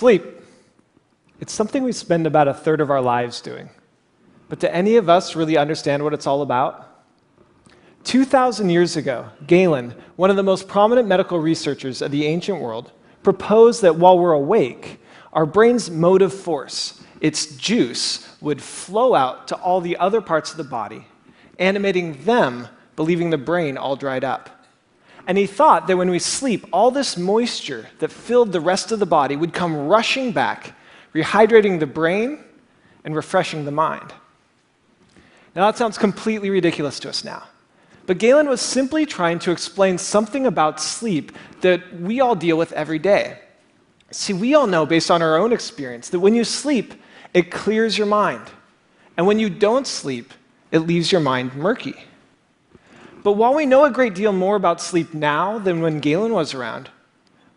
Sleep. It's something we spend about a third of our lives doing. But do any of us really understand what it's all about? 2,000 years ago, Galen, one of the most prominent medical researchers of the ancient world, proposed that while we're awake, our brain's motive force, its juice, would flow out to all the other parts of the body, animating them, believing the brain all dried up. And he thought that when we sleep, all this moisture that filled the rest of the body would come rushing back, rehydrating the brain and refreshing the mind. Now that sounds completely ridiculous to us now. But Galen was simply trying to explain something about sleep that we all deal with every day. See, we all know based on our own experience that when you sleep, it clears your mind. And when you don't sleep, it leaves your mind murky. But while we know a great deal more about sleep now than when Galen was around,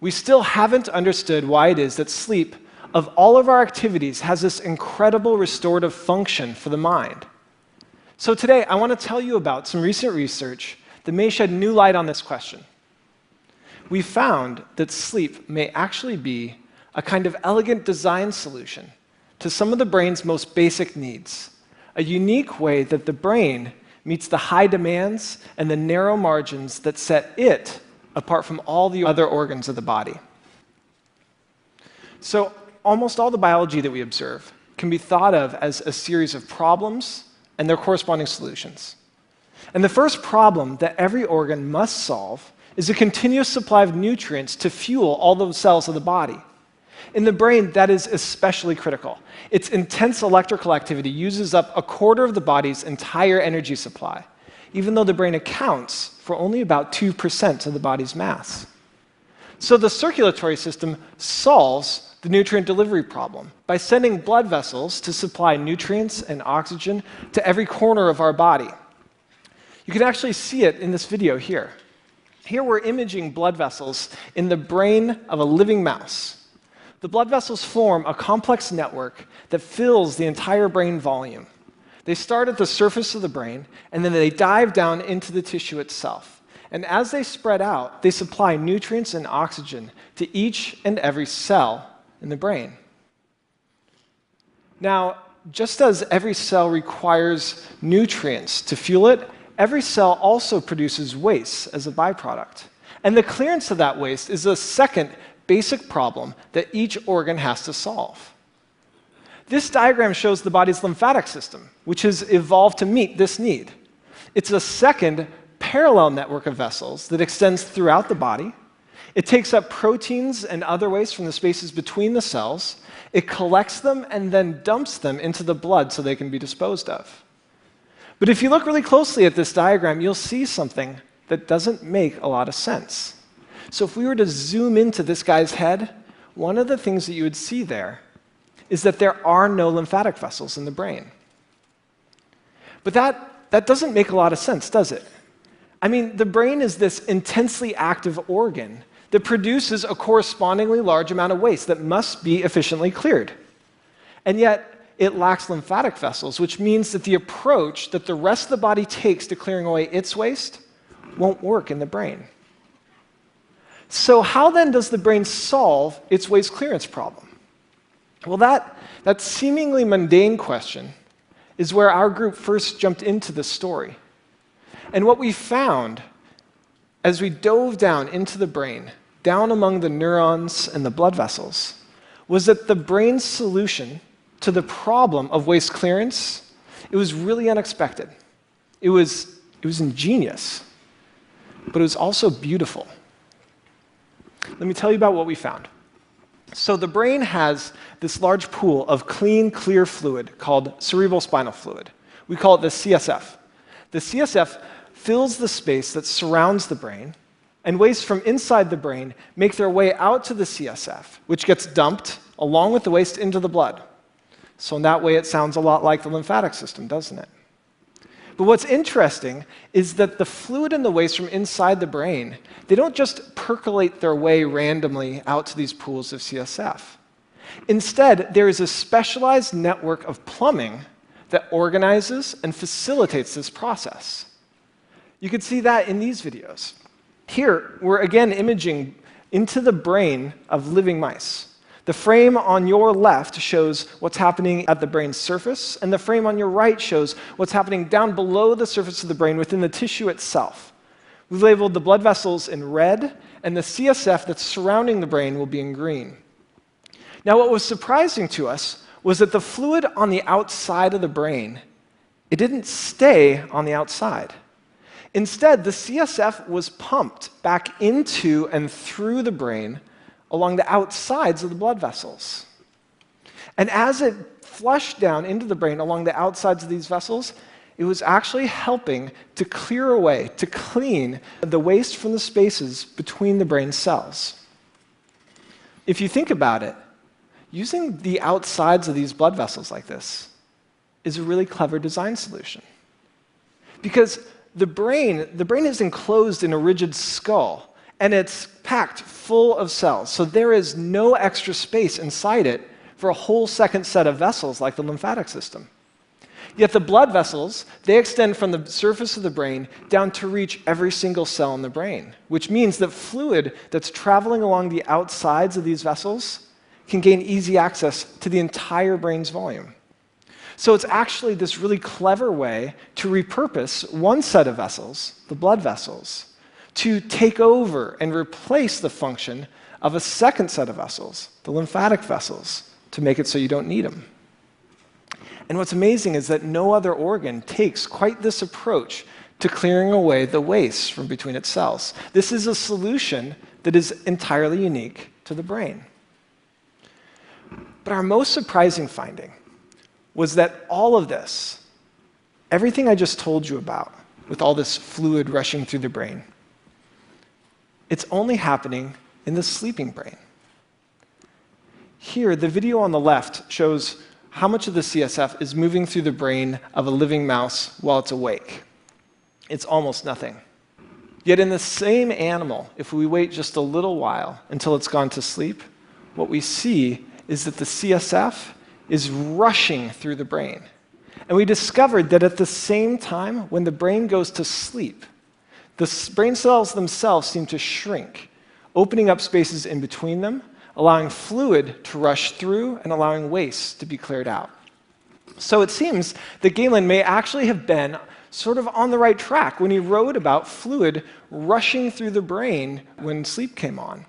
we still haven't understood why it is that sleep, of all of our activities, has this incredible restorative function for the mind. So today, I want to tell you about some recent research that may shed new light on this question. We found that sleep may actually be a kind of elegant design solution to some of the brain's most basic needs, a unique way that the brain meets the high demands and the narrow margins that set it apart from all the other organs of the body. So almost all the biology that we observe can be thought of as a series of problems and their corresponding solutions. And the first problem that every organ must solve is a continuous supply of nutrients to fuel all the cells of the body. In the brain, that is especially critical. Its intense electrical activity uses up a quarter of the body's entire energy supply, even though the brain accounts for only about 2% of the body's mass. So the circulatory system solves the nutrient delivery problem by sending blood vessels to supply nutrients and oxygen to every corner of our body. You can actually see it in this video here. Here we're imaging blood vessels in the brain of a living mouse. The blood vessels form a complex network that fills the entire brain volume. They start at the surface of the brain, and then they dive down into the tissue itself. And as they spread out, they supply nutrients and oxygen to each and every cell in the brain. Now, just as every cell requires nutrients to fuel it, every cell also produces waste as a byproduct. And the clearance of that waste is a second basic problem that each organ has to solve. This diagram shows the body's lymphatic system, which has evolved to meet this need. It's a second parallel network of vessels that extends throughout the body. It takes up proteins and other waste from the spaces between the cells. It collects them and then dumps them into the blood so they can be disposed of. But if you look really closely at this diagram, you'll see something that doesn't make a lot of sense. So if we were to zoom into this guy's head, one of the things that you would see there is that there are no lymphatic vessels in the brain. But that doesn't make a lot of sense, does it? I mean, the brain is this intensely active organ that produces a correspondingly large amount of waste that must be efficiently cleared. And yet, it lacks lymphatic vessels, which means that the approach that the rest of the body takes to clearing away its waste won't work in the brain. So how then does the brain solve its waste clearance problem? Well, that seemingly mundane question is where our group first jumped into this story. And what we found as we dove down into the brain, down among the neurons and the blood vessels, was that the brain's solution to the problem of waste clearance, it was really unexpected. It was ingenious, but it was also beautiful. Let me tell you about what we found. So the brain has this large pool of clean, clear fluid called cerebral spinal fluid. We call it the CSF. The CSF fills the space that surrounds the brain, and waste from inside the brain make their way out to the CSF, which gets dumped along with the waste into the blood. So in that way, it sounds a lot like the lymphatic system, doesn't it? But what's interesting is that the fluid and the waste from inside the brain, they don't just percolate their way randomly out to these pools of CSF. Instead, there is a specialized network of plumbing that organizes and facilitates this process. You can see that in these videos. Here, we're again imaging into the brain of living mice. The frame on your left shows what's happening at the brain's surface, and the frame on your right shows what's happening down below the surface of the brain within the tissue itself. We've labeled the blood vessels in red, and the CSF that's surrounding the brain will be in green. Now, what was surprising to us was that the fluid on the outside of the brain, it didn't stay on the outside. Instead, the CSF was pumped back into and through the brain along the outsides of the blood vessels. And as it flushed down into the brain along the outsides of these vessels, it was actually helping to clear away, to clean the waste from the spaces between the brain cells. If you think about it, using the outsides of these blood vessels like this is a really clever design solution. Because the brain is enclosed in a rigid skull, and it's packed full of cells, so there is no extra space inside it for a whole second set of vessels like the lymphatic system. Yet the blood vessels, they extend from the surface of the brain down to reach every single cell in the brain, which means that fluid that's traveling along the outsides of these vessels can gain easy access to the entire brain's volume. So it's actually this really clever way to repurpose one set of vessels, the blood vessels, to take over and replace the function of a second set of vessels, the lymphatic vessels, to make it so you don't need them. And what's amazing is that no other organ takes quite this approach to clearing away the waste from between its cells. This is a solution that is entirely unique to the brain. But our most surprising finding was that all of this, everything I just told you about, with all this fluid rushing through the brain, it's only happening in the sleeping brain. Here, the video on the left shows how much of the CSF is moving through the brain of a living mouse while it's awake. It's almost nothing. Yet in the same animal, if we wait just a little while until it's gone to sleep, what we see is that the CSF is rushing through the brain. And we discovered that at the same time, when the brain goes to sleep, the brain cells themselves seem to shrink, opening up spaces in between them, allowing fluid to rush through and allowing waste to be cleared out. So it seems that Galen may actually have been sort of on the right track when he wrote about fluid rushing through the brain when sleep came on.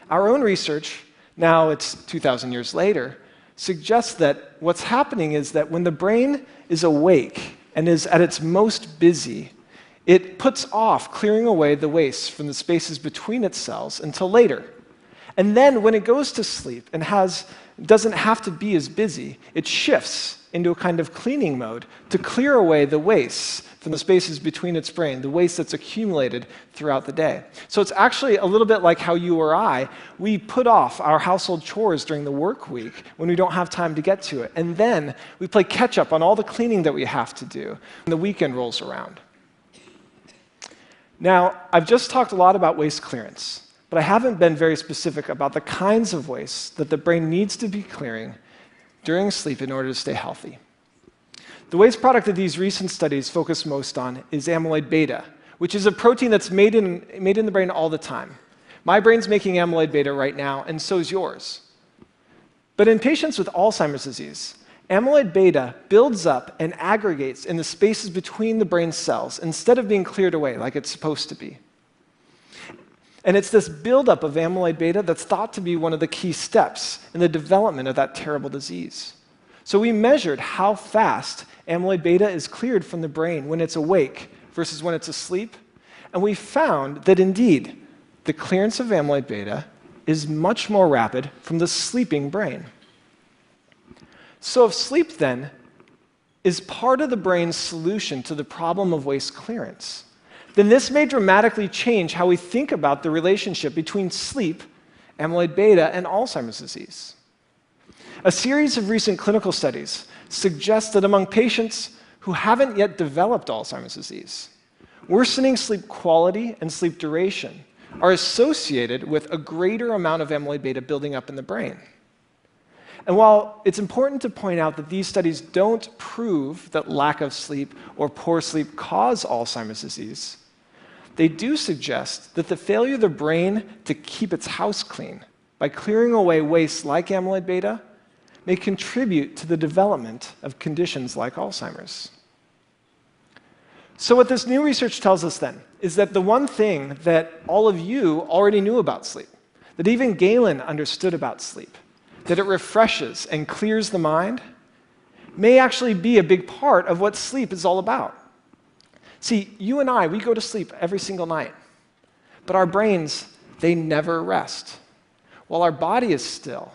Our own research, now it's 2,000 years later, suggests that what's happening is that when the brain is awake and is at its most busy, it puts off clearing away the waste from the spaces between its cells until later. And then when it goes to sleep and doesn't have to be as busy, it shifts into a kind of cleaning mode to clear away the waste from the spaces between its brain, the waste that's accumulated throughout the day. So it's actually a little bit like how you or I, we put off our household chores during the work week when we don't have time to get to it. And then we play catch up on all the cleaning that we have to do when the weekend rolls around. Now, I've just talked a lot about waste clearance, but I haven't been very specific about the kinds of waste that the brain needs to be clearing during sleep in order to stay healthy. The waste product that these recent studies focus most on is amyloid beta, which is a protein that's made in the brain all the time. My brain's making amyloid beta right now, and so is yours. But in patients with Alzheimer's disease, amyloid beta builds up and aggregates in the spaces between the brain cells instead of being cleared away like it's supposed to be. And it's this buildup of amyloid beta that's thought to be one of the key steps in the development of that terrible disease. So we measured how fast amyloid beta is cleared from the brain when it's awake versus when it's asleep, and we found that indeed, the clearance of amyloid beta is much more rapid from the sleeping brain. So if sleep, then, is part of the brain's solution to the problem of waste clearance, then this may dramatically change how we think about the relationship between sleep, amyloid beta, and Alzheimer's disease. A series of recent clinical studies suggests that among patients who haven't yet developed Alzheimer's disease, worsening sleep quality and sleep duration are associated with a greater amount of amyloid beta building up in the brain. And while it's important to point out that these studies don't prove that lack of sleep or poor sleep cause Alzheimer's disease, they do suggest that the failure of the brain to keep its house clean by clearing away waste like amyloid beta, may contribute to the development of conditions like Alzheimer's. So what this new research tells us then is that the one thing that all of you already knew about sleep, that even Galen understood about sleep, that it refreshes and clears the mind, may actually be a big part of what sleep is all about. See, you and I, we go to sleep every single night, but our brains, they never rest. While our body is still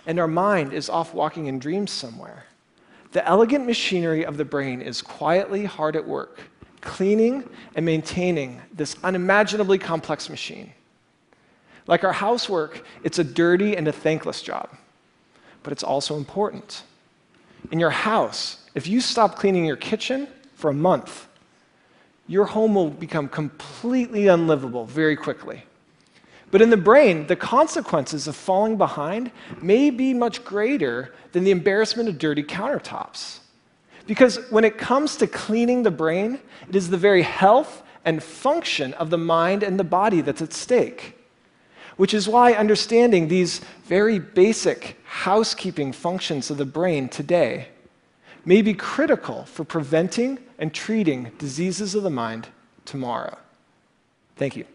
and our mind is off walking in dreams somewhere, the elegant machinery of the brain is quietly hard at work, cleaning and maintaining this unimaginably complex machine. Like our housework, it's a dirty and a thankless job, but it's also important. In your house, if you stop cleaning your kitchen for a month, your home will become completely unlivable very quickly. But in the brain, the consequences of falling behind may be much greater than the embarrassment of dirty countertops. Because when it comes to cleaning the brain, it is the very health and function of the mind and the body that's at stake. Which is why understanding these very basic housekeeping functions of the brain today may be critical for preventing and treating diseases of the mind tomorrow. Thank you.